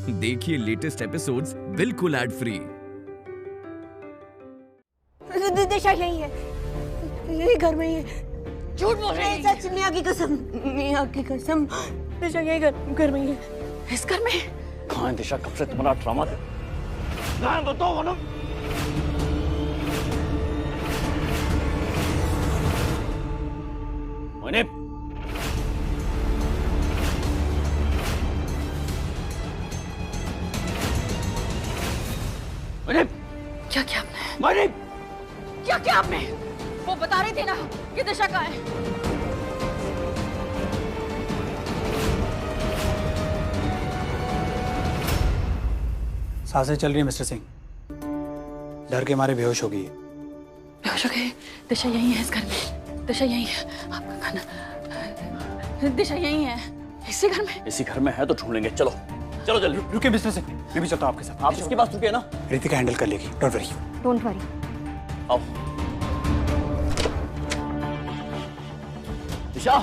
देखिए latest episodes बिल्कुल ad free. दिशा यही है, यही घर में ही है। झूठ बोल रही है। सच, मियां की कसम, मियां की कसम, दिशा यही घर में ही है। इस घर में कहाँ है दिशा? कब से तुम्हारा ड्रामा ध्यान बताओ ना। मोहिनी, क्या किया आपने? मोहिनी, क्या किया आपने? वो बता रही थी ना कि दिशा कहाँ है। सांसें चल रही है मिस्टर सिंह, डर के मारे बेहोश हो गई है। बेहोश हो गई? दिशा यही है इस घर में, दिशा यही है। आपका खाना, दिशा यही है इसी घर में। इसी घर में है तो ढूंढ लेंगे। चलो चलो जल्दी। रुकिए मिस्टर सिंह, मैं भी चलता हूँ आपके साथ। आप इसके पास रुके ना। रितिका हैंडल कर लेगी, डोंट वरी। Don't worry. आओ दिशा,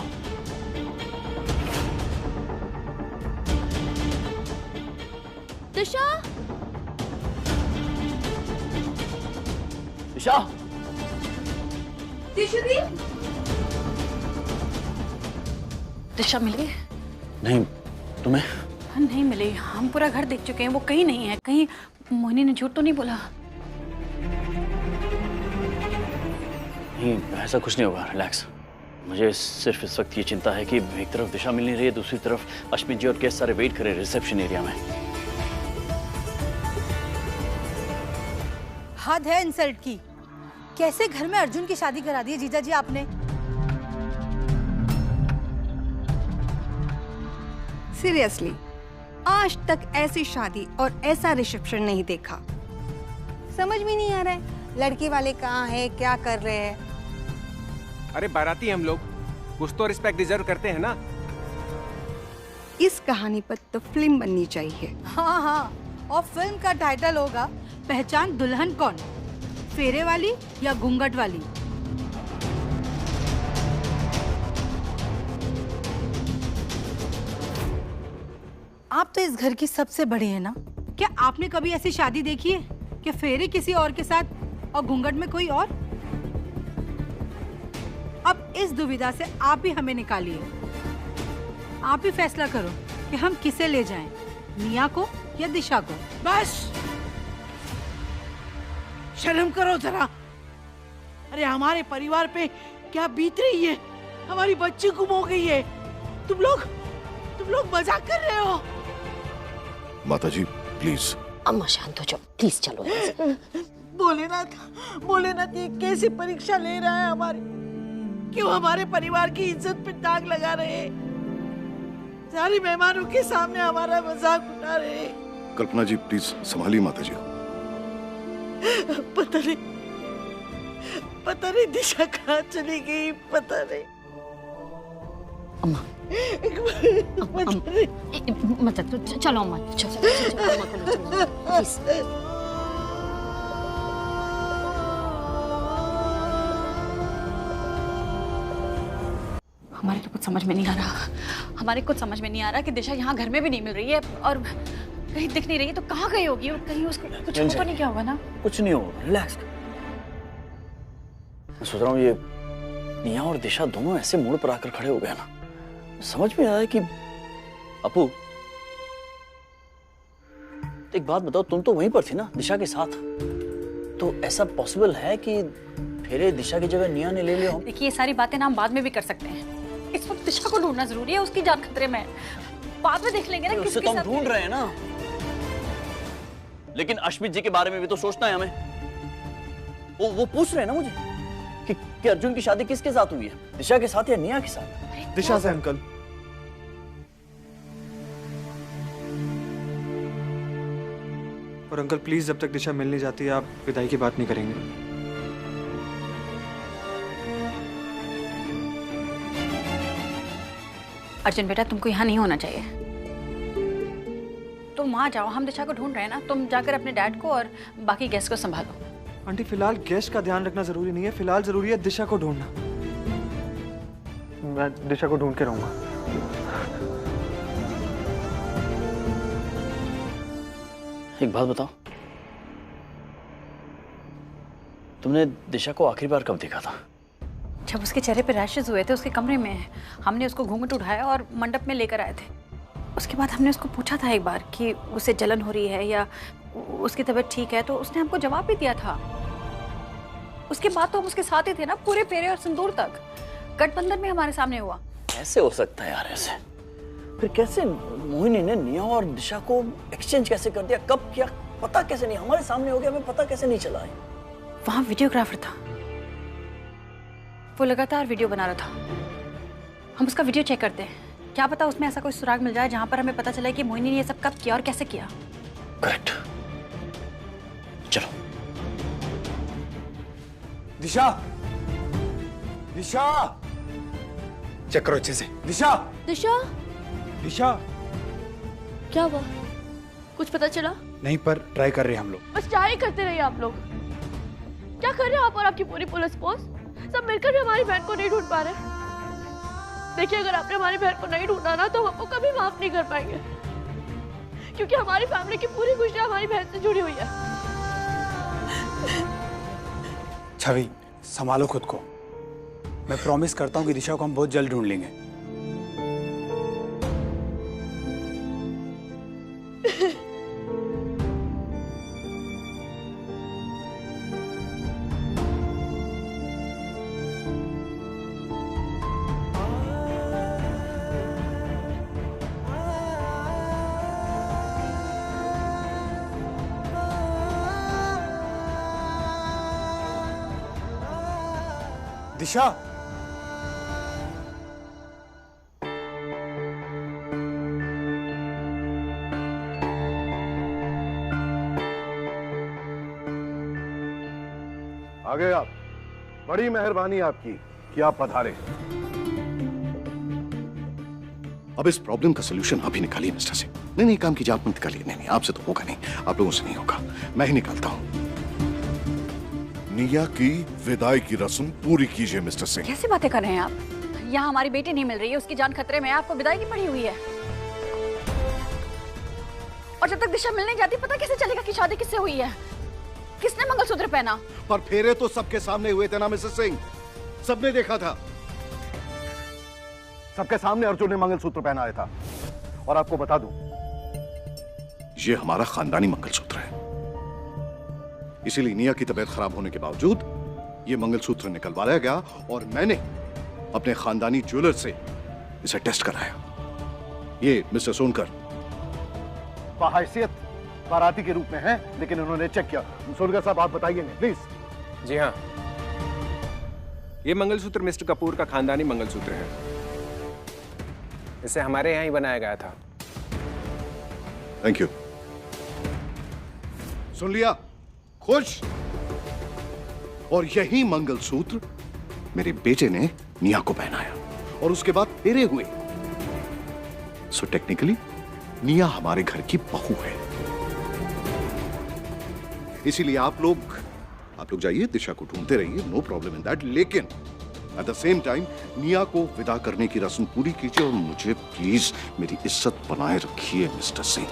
दिशा, दिशा, दिशा मिल गई? नहीं, तुम्हें नहीं मिली। हम पूरा घर देख चुके हैं, वो कहीं नहीं है। कहीं मोहिनी ने झूठ तो नहीं बोला? नहीं, ऐसा कुछ नहीं होगा। रिलैक्स। मुझे सिर्फ इस वक्त ये चिंता है कि एक तरफ दिशा मिल नहीं रही है, दूसरी तरफ अश्मित जी और केस सारे वेट करे रिसेप्शन एरिया में। हद है इंसल्ट की। कैसे घर में अर्जुन की शादी करा दी है जीजा जी आपने? सीरियसली, आज तक ऐसी शादी और ऐसा रिसेप्शन नहीं देखा। समझ में नहीं आ रहा है लड़की वाले कहाँ है, क्या कर रहे हैं। अरे बाराती हम लोग, कुछ तो रिस्पेक्ट डिजर्व करते हैं ना। इस कहानी पर तो फिल्म बननी चाहिए। हाँ हाँ, और फिल्म का टाइटल होगा पहचान दुल्हन कौन, फेरे वाली या घूंघट वाली। आप तो इस घर की सबसे बड़ी है ना। क्या आपने कभी ऐसी शादी देखी है कि फेरे किसी और के साथ और घूंघट में कोई और? अब इस दुविधा से आप ही हमें निकालिए। आप ही फैसला करो कि हम किसे ले जाएं, मिया को या दिशा को। बस शर्म करो जरा। अरे हमारे परिवार पे क्या बीत रही है? हमारी बच्ची गुम हो गई है। तुम लोग मजाक कर रहे हो। माताजी प्लीज। अम्मा शांत हो जाओ प्लीज, चलो। भोलेनाथ ये कैसी परीक्षा ले रहा है हमारी? क्यों हमारे परिवार की इज्जत पे दाग लगा रहे हैं? सारे मेहमानों के सामने हमारा मजाक उठा रहे हैं। कल्पना जी प्लीज संभालिए माताजी को। पता नहीं दिशा कहाँ चली गई, पता नहीं। अम्मा मतलब चलो अम्मा, चलो प्लीज। हमारे तो कुछ समझ में नहीं आ रहा कि दिशा यहाँ घर में भी नहीं मिल रही है और कहीं दिख नहीं रही है। तो कहाँ गई होगी? और कहीं उसको कुछ हो तो नहीं क्या होगा ना? कुछ नहीं होगा, रिलैक्स। मैं सोच रहा हूँ ये निया और दिशा दोनों ऐसे मोड़ पर आकर खड़े हो गए ना, समझ में आ रहा है कि अपू एक बात बताओ, तुम तो वहीं पर थी ना दिशा के साथ, तो ऐसा पॉसिबल है कि फेरे दिशा की जगह निया ने ले लिया हो? देखिए ये सारी बातें ना हम बाद में भी कर सकते हैं। इस वक्त दिशा को ढूंढना जरूरी है, उसकी जान खतरे में है। बाद में देख लेंगे ना उससे तो हम ढूंढ रहे हैं ना। लेकिन अश्मित जी के बारे में भी तो सोचना है हमें। वो पूछ रहे हैं ना मुझे कि अर्जुन की शादी किसके साथ हुई है, दिशा के साथ या निया के साथ? दिशा से अंकल। और अंकल प्लीज जब तक दिशा मिल नहीं जाती आप विदाई की बात नहीं करेंगे। अर्जुन बेटा तुमको यहाँ नहीं होना चाहिए। तुम वहां जाओ, हम दिशा को ढूंढ रहे हैं ना। तुम जाकर अपने डैड को और बाकी गेस्ट को संभालो। आंटी फिलहाल गेस्ट का ध्यान रखना जरूरी नहीं है, फिलहाल जरूरी है दिशा को ढूंढना। मैं दिशा को ढूंढ के रहूंगा। एक बात बताओ, तुमने दिशा को आखिरी बार कब देखा था? जब उसके चेहरे पे रैशेस हुए थे उसके कमरे में, हमने उसको घूंघट उठाया और मंडप में लेकर आए थे। उसके बाद हमने उसको पूछा था एक बार कि उसे जलन हो रही है या उसकी तबीयत ठीक है, तो उसने हमको जवाब भी दिया था। उसके बाद तो हम उसके साथ ही थे ना, पूरे फेरे और सिंदूर तक। गठबंधन में हमारे सामने हुआ। कैसे हो सकता है यार ऐसे? फिर कैसे मोहिनी ने निया और दिशा को एक्सचेंज कैसे कर दिया? कब किया पता कैसे नहीं? हमारे सामने हो गया, हमें पता कैसे नहीं चला है? वहां वीडियोग्राफर था, वो लगातार वीडियो बना रहा था। हम उसका वीडियो चेक करते हैं, क्या पता उसमें ऐसा कोई सुराग मिल जाए जहां पर हमें पता चले कि मोहिनी ने ये सब कब किया और कैसे किया। करेक्ट, चलो। दिशा, दिशा, चेक करो अच्छे से। दिशा, दिशा, दिशा। क्या हुआ? कुछ पता चला? नहीं, पर ट्राई कर रहे हैं हम लोग। बस ट्राई करते रहिए आप लोग। क्या कर रहे हो आप और आपकी पूरी पुलिस फोर्स? सब मिलकर भी हमारी बहन को नहीं ढूंढ पा रहे। देखिए, अगर आपने हमारी बहन को नहीं ढूंढा ना तो हम आपको कभी माफ नहीं कर पाएंगे, क्योंकि हमारी फैमिली की पूरी खुशियां हमारी बहन से जुड़ी हुई है। छवि, संभालो खुद को। मैं प्रॉमिस करता हूँ कि दिशा को हम बहुत जल्द ढूंढ लेंगे। दिशा, आ गए आप। बड़ी मेहरबानी आपकी कि आप पधारे। अब इस प्रॉब्लम का सलूशन आप ही निकालिए मिस्टर सिंह। नहीं, काम कीजिए, आप मत निकालिए। नहीं, आपसे तो होगा नहीं, आप लोगों से नहीं होगा, मैं ही निकालता हूं। निया की विदाई की रस्म पूरी कीजिए मिस्टर सिंह। कैसी बातें कर रहे हैं आप? यहाँ हमारी बेटी नहीं मिल रही है, उसकी जान खतरे में है, आपको विदाई की पड़ी हुई है। और जब तक दिशा मिल नहीं जाती पता कैसे चलेगा कि शादी किससे हुई है? किसने मंगलसूत्र पहना? पर फेरे तो सबके सामने हुए थे ना मिस्टर सिंह, सबने देखा था। सबके सामने अर्जुन ने मंगलसूत्र पहनाया था। और आपको बता दूं, ये हमारा खानदानी मंगलसूत्र है। इसीलिए निया की तबीयत खराब होने के बावजूद ये मंगलसूत्र निकलवाया गया और मैंने अपने खानदानी ज्वेलर से इसे टेस्ट कराया। ये मिस्टर सोनकर बाहैसियत बाराती के रूप में है, लेकिन उन्होंने चेक किया। सोनकर साहब, आप बताइए प्लीज। जी हाँ, ये मंगलसूत्र मिस्टर कपूर का खानदानी मंगलसूत्र है। इसे हमारे यहाँ ही बनाया गया था। Thank you. सुन लिया? खुश? और यही मंगलसूत्र मेरे बेटे ने निया को पहनाया और उसके बाद फेरे हुए। सो टेक्निकली निया हमारे घर की बहू है। इसीलिए आप लोग जाइए, दिशा को ढूंढते रहिए, नो प्रॉब्लम इन दैट। लेकिन एट द सेम टाइम निया को विदा करने की रस्म पूरी कीजिए और मुझे प्लीज मेरी इज्जत बनाए रखिए मिस्टर सिंह।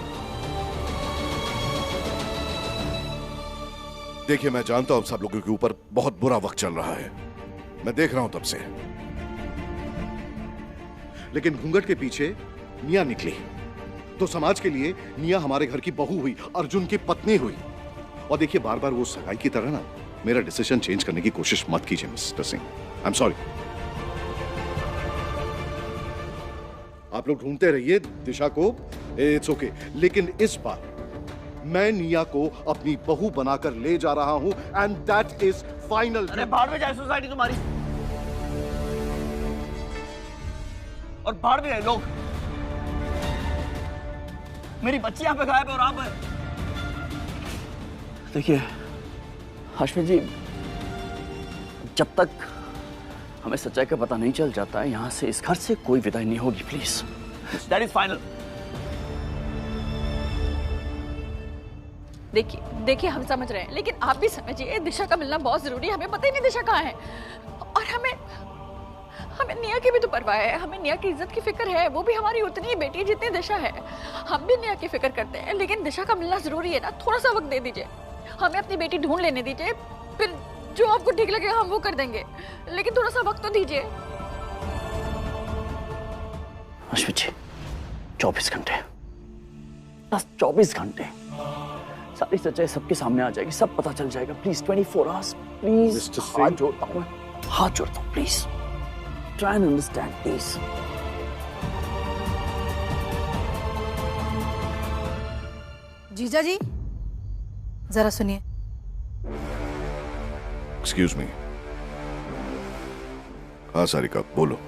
देखिए, मैं जानता हूं सब लोगों के ऊपर बहुत बुरा वक्त चल रहा है, मैं देख रहा हूं तब से। लेकिन घूंघट के पीछे निया निकली तो समाज के लिए निया हमारे घर की बहू हुई, अर्जुन की पत्नी हुई। और देखिए, बार बार वो सगाई की तरह ना मेरा डिसीजन चेंज करने की कोशिश मत कीजिए mister Singh. I am sorry. आप लोग ढूंढते रहिए दिशा को, इट्स ओके। लेकिन इस बार मैं निया को अपनी बहू बनाकर ले जा रहा हूं एंड दैट इज फाइनल। अरे बाहर में जाए सोसाइटी तुम्हारी, और बाहर में लोग। मेरी बच्ची यहाँ पे गायब है और आप देखिए हाशमी जी, जब तक हमें सच्चाई का पता नहीं चल जाता है, यहाँ से, इस घर से कोई विदाई नहीं होगी। Please, that is final. देखिए हम समझ रहे हैं, लेकिन आप भी समझिए, दिशा का मिलना बहुत जरूरी है। हमें पता ही नहीं दिशा कहाँ है, और हमें निया की भी तो परवाह है, हमें निया की इज्जत की फिक्र है। वो भी हमारी उतनी ही बेटी जितनी दिशा है। हम भी निया की फिक्र करते हैं, लेकिन दिशा का मिलना जरूरी है ना। थोड़ा सा वक्त दे दीजिए, हमें अपनी बेटी ढूंढ लेने दीजिए, फिर जो आपको ठीक लगेगा हम वो कर देंगे, लेकिन थोड़ा सा वक्त तो दीजिए। अश्वित जी, 24 घंटे, बस 24 घंटे, सारी सच्चाई सबके सामने आ जाएगी, सब पता चल जाएगा। Please 24 hours, please. हाथ जोड़ता हूँ, हाथ जोड़ता हूँ, please try and understand please. जीजा जी जरा सुनिए। Excuse me. हाँ सारिका, बोलो।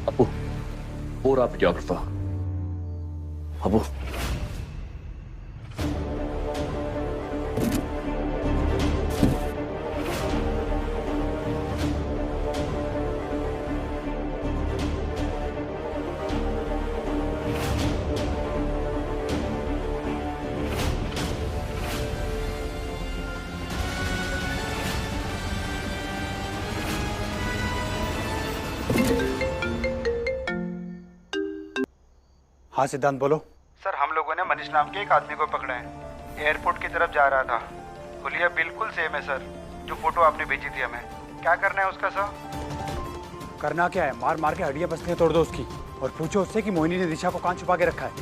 अबू, पूरा वीडियोग्राफर अबू। हाँ सिद्धांत, बोलो। सर, हम लोगों ने मनीष नाम के एक आदमी को पकड़ा है। एयरपोर्ट की तरफ जा रहा था। हुलिया बिल्कुल सेम है सर, जो फोटो आपने भेजी थी हमें। क्या करना है उसका सर? करना क्या है, मार मार के हड्डियां पसलियां तोड़ दो उसकी, और पूछो उससे कि मोहिनी ने दिशा को कहाँ छुपा के रखा है।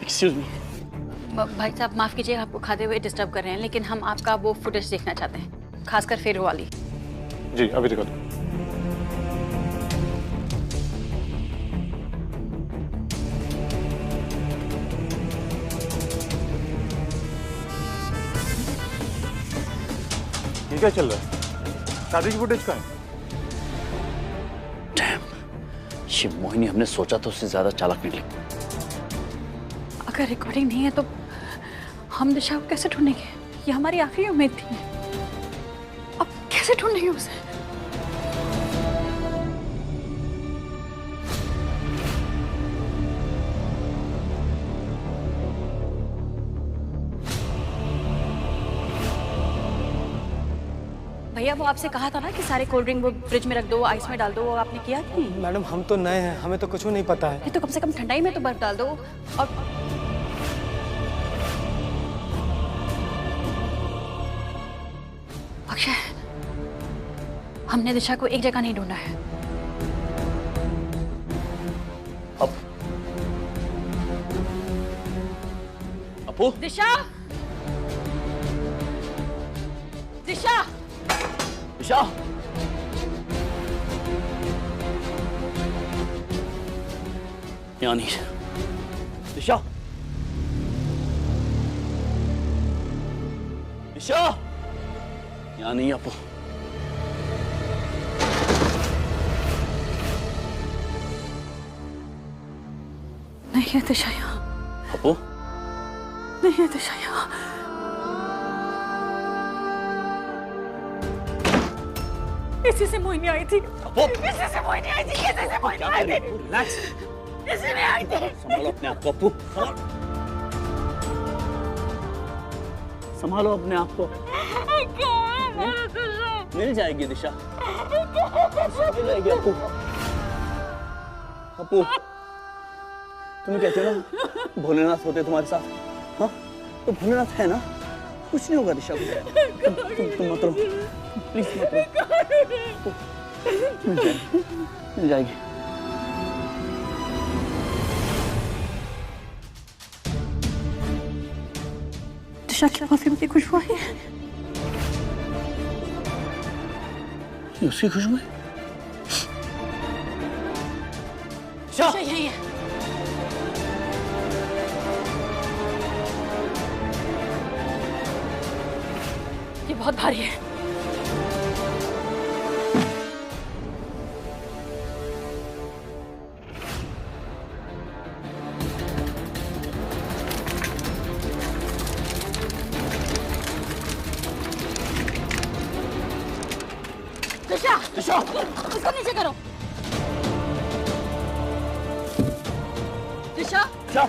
Excuse me. भाई साहब माफ कीजिए, आपको खाते हुए डिस्टर्ब कर रहे हैं, लेकिन हम आपका वो फुटेज देखना चाहते हैं, खासकर फेरो वाली। जी अभी दिखा दो। ये क्या चल रहा है? शादी की फुटेज का है? डैम, ये मोहिनी हमने सोचा तो उससे ज्यादा चालाक निकली। अगर रिकॉर्डिंग नहीं है तो हम दिशा को कैसे ढूंढेंगे? ये हमारी आखिरी उम्मीद थी। अब कैसे ढूंढेंगे उसे? भैया वो आपसे कहा था ना कि सारे कोल्ड ड्रिंक वो फ्रिज में रख दो, आइस में डाल दो, वो आपने किया कि नहीं? मैडम हम तो नए हैं, हमें तो कुछ नहीं पता है। ये तो कम से कम ठंडाई में तो बर्फ डाल दो। और अक्षय, हमने दिशा को एक जगह नहीं ढूंढा है। अपू, दिशा, दिशा, दिशा, यहाँ नहीं। दिशा, दिशा, यहाँ नहीं। अपू, नहीं है दिशा यहाँ। अपू, नहीं है दिशा यहाँ। इसी से मोहिनी आई थी। इसी से मोहिनी आई थी। इसी से मोहिनी आई थी। रिलैक्स। इसी में आई थी। संभालो अपने आप को अपू, संभालो अपने आप को। मिल जाएगी दिशा, मिल जाएगी अपू। अपू, तुम कहते हो ना भोलेनाथ होते तुम्हारे साथ, हाँ तो भोलेनाथ है ना, कुछ नहीं होगा दिशा को। तुम मत रहो प्लीज, मत रहो। मिल जाएगी। दिशा की परफ्यूम की खुशबू है। ये उसकी खुशबू है। दिशा यही है। ये बहुत भारी है। दिशा दिशा उसको नीचे करो। दिशा दिशा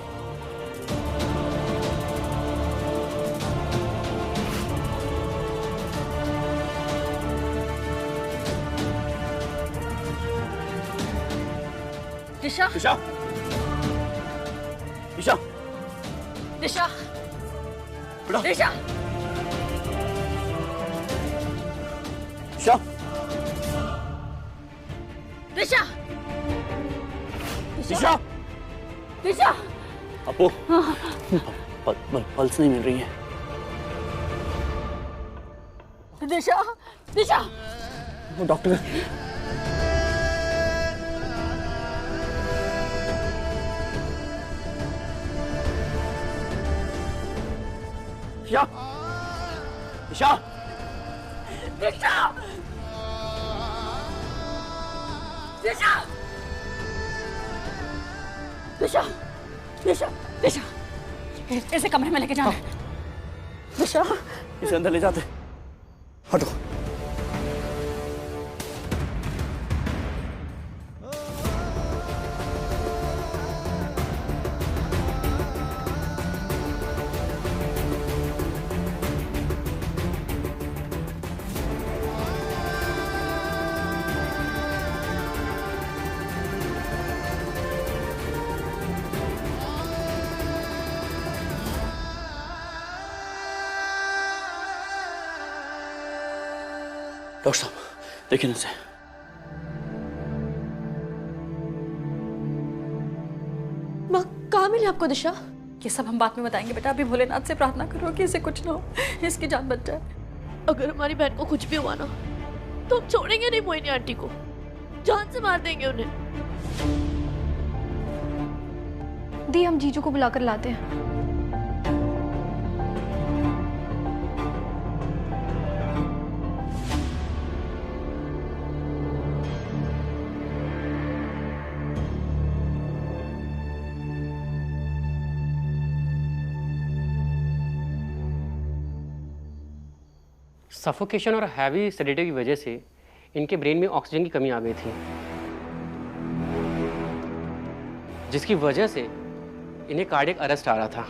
दिशा दिशा दिशा दिशा बेटा दिशा दिशा दिशा दिशा दिशा अपू पल्स नहीं मिल रही है। दिशा दिशा डॉक्टर दिशा दिशा दिशा दिशा दिशा दिशा दिशा इसे कमरे में लेके जाना। दिशा इसे अंदर ले जाते। हटो। डॉक्टर साहब देखिए ना इसे। माँ कहाँ मिली आपको दिशा? ये सब हम बाद में बताएंगे बेटा, अभी भोलेनाथ से प्रार्थना करो कि इसे कुछ ना हो, इसकी जान बच जाए। अगर हमारी बहन को कुछ भी हुआ ना तो हम छोड़ेंगे नहीं मोहिनी आंटी को, जान से मार देंगे उन्हें। दी हम जीजू को बुलाकर लाते हैं। सफोकेशन और हैवी सेडेटिव की वजह से इनके ब्रेन में ऑक्सीजन की कमी आ गई थी, जिसकी वजह से इन्हें कार्डियक अरेस्ट आ रहा था।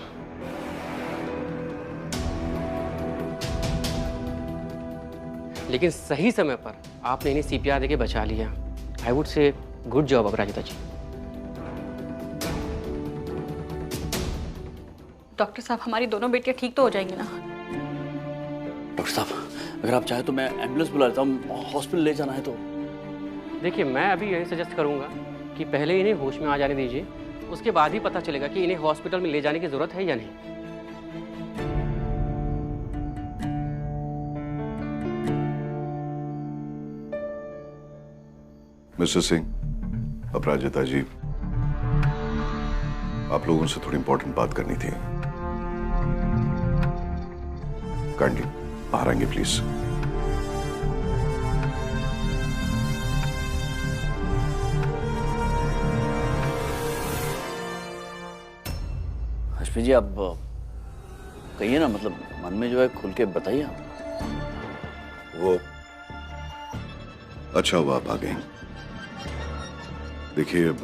लेकिन सही समय पर आपने इन्हें सीपीआर देके बचा लिया। I would say good job Aparajita ji. Doctor साहब हमारी दोनों बेटियां ठीक तो हो जाएंगी ना? डॉक्टर साहब अगर आप चाहें तो मैं एम्बुलेंस बुला लेता हूँ, हॉस्पिटल ले जाना है तो। देखिए मैं अभी यही सजेस्ट करूंगा कि पहले इन्हें होश में आ जाने दीजिए, उसके बाद ही पता चलेगा कि इन्हें हॉस्पिटल में ले जाने की जरूरत है या नहीं। मिस्टर सिंह, अपराजिता जी, आप लोगों से थोड़ी इंपॉर्टेंट बात करनी थी। काइंडली बाहर आएंगे प्लीज। हशमी जी आप कहिए ना, मतलब मन में जो है खुल के बताइए आप। वो अच्छा हुआ आप आ गए। देखिए अब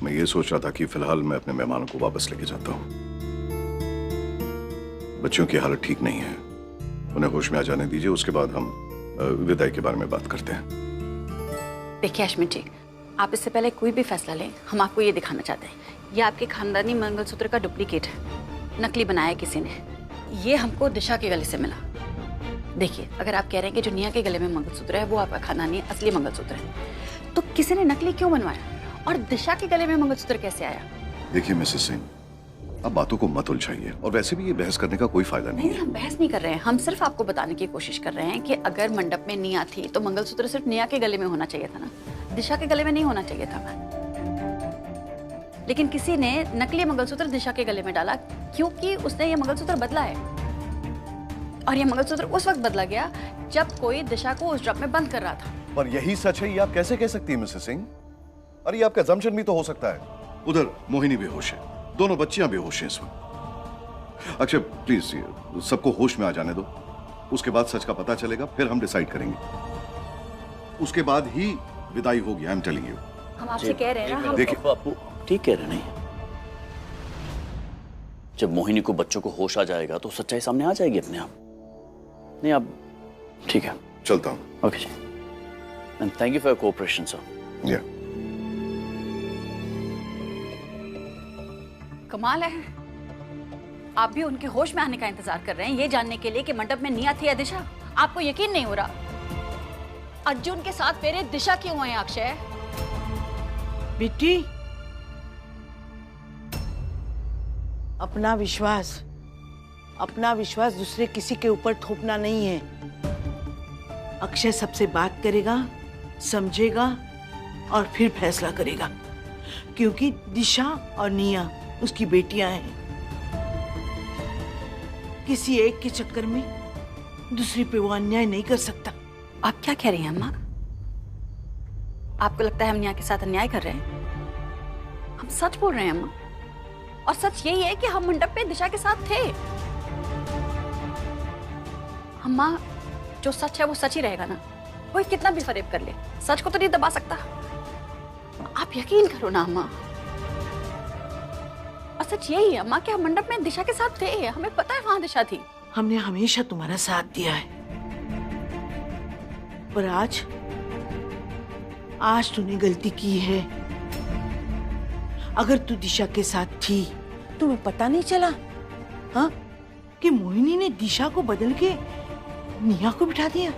मैं ये सोच रहा था कि फिलहाल मैं अपने मेहमानों को वापस लेके जाता हूं। बच्चों की हालत ठीक नहीं है, उन्हें होश में आ जाने दीजिए, उसके बाद हम विदाई के बारे में बात करते हैं। देखिए अश्मित जी, आप इससे पहले कोई भी फैसला लें, हम आपको ये दिखाना चाहते हैं ये आपके खानदानी मंगलसूत्र का डुप्लीकेट है, नकली बनाया किसी ने। ये हमको दिशा के गले से मिला। देखिए अगर आप कह रहे हैं कि जो निया के गले में मंगलसूत्र है वो आपका खानदानी असली मंगलसूत्र है, तो किसी ने नकली क्यों बनवाया और दिशा के गले में मंगलसूत्र कैसे आया? देखिए मिसेस सिंह, अब बातों को मत उलझाइए, और वैसे भी ये बहस करने का कोई फायदा नहीं है। हम बहस नहीं कर रहे हैं, हम सिर्फ आपको बताने की कोशिश कर रहे हैं कि अगर मंडप में निया थी तो मंगलसूत्र सिर्फ निया के गले में होना चाहिए था ना, दिशा के गले में नहीं होना चाहिए था। लेकिन किसी ने नकली मंगलसूत्र दिशा के गले में डाला क्योंकि उसने ये मंगलसूत्र बदला है, और ये मंगलसूत्र उस वक्त बदला गया जब कोई दिशा को उस ड्रम में बंद कर रहा था। पर यही सच है, ये आप कैसे कह सकती हैं मिसेस सिंह? अरे आपका जम्पशन भी तो हो सकता है। उधर मोहिनी बेहोश है, दोनों बच्चियां बेहोश हैं इस वक्त। अक्षय प्लीज सबको होश में आ जाने दो, उसके बाद सच का पता चलेगा, फिर हम डिसाइड करेंगे। उसके बाद ही विदाई होगी। I am telling you. हम आपसे कह रहे हैं ना, देखिए बापू ठीक कह रहे नहीं, जब मोहिनी को बच्चों को होश आ जाएगा तो सच्चाई सामने आ जाएगी अपने आप। नहीं अब ठीक है, चलता हूँ। ओके जी, and thank you for your cooperation sir. या कमाल है, आप भी उनके होश में आने का इंतजार कर रहे हैं ये जानने के लिए कि मंडप में निया थी या दिशा। आपको यकीन नहीं हो रहा? अर्जुन के साथ फेरे दिशा क्यों हुए अक्षय? बेटी, अपना विश्वास दूसरे किसी के ऊपर थोपना नहीं है। अक्षय सबसे बात करेगा, समझेगा और फिर फैसला करेगा, क्योंकि दिशा और निया उसकी बेटियां हैं। किसी एक के चक्कर में दूसरी पे वो अन्याय नहीं कर सकता। आप क्या कह रही हैं अम्मा? आपको लगता है हम निया के साथ अन्याय कर रहे हैं? हम सच बोल रहे हैं अम्मा, और सच यही है कि हम मंडप पे दिशा के साथ थे। अम्मा, जो सच है वो सच ही रहेगा ना, कोई कितना भी फरेब कर ले, सच को तो नहीं दबा सकता। आप यकीन करो ना अम्मा, और सच यही है अम्मा कि हम मंडप में दिशा के साथ थे, हमें पता है वहां दिशा थी। हमने हमेशा तुम्हारा साथ दिया है, पर आज तूने गलती की है। अगर तू दिशा के साथ थी, तुम्हें पता नहीं चला हाँ कि मोहिनी ने दिशा को बदल के निया को बिठा दिया।